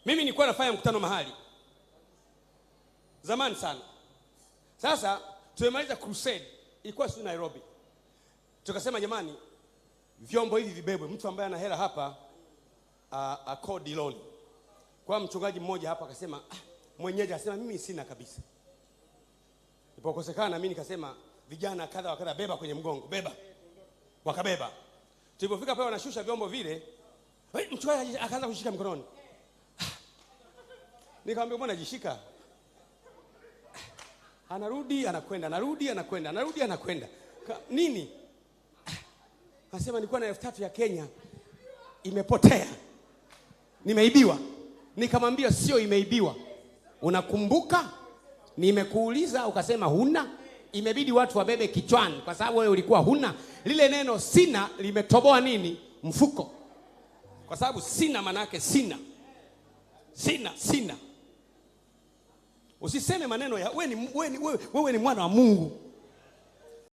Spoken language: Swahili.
Mimi nilikuwa nafanya mkutano mahali zamani sana. Sasa tumemaliza crusade, ilikuwa sio Nairobi. Tukasema jamani, vyombo hivi vibebwe. Mtu ambaye ana hela hapa akodi loli. Kwa mchungaji mmoja hapa akasema, mwenyeji akasema mimi sina kabisa. Ilipokosekana mimi nikasema vijana kadha wakadha, beba kwenye mgongo, beba. Wakabeba. Tulipofika pale wanashusha vyombo vile, mchungaji akaanza kushika mkononi. Nikamwambia bwana jishika. Anarudi anakwenda, anarudi anakwenda, anarudi anakwenda. Nini? Anasema nilikuwa na 3,000 ya Kenya imepotea. Nimeibiwa. Nikamwambia sio imeibiwa. Unakumbuka? Nimekuuliza ukasema huna. Imebidi watu wabebe kichwani kwa sababu wewe ulikuwa huna. Lile neno sina limetoboa nini? Mfuko. Kwa sababu sina maana yake sina. Sina. Usiseme maneno ya wewe ni mwana wa Mungu.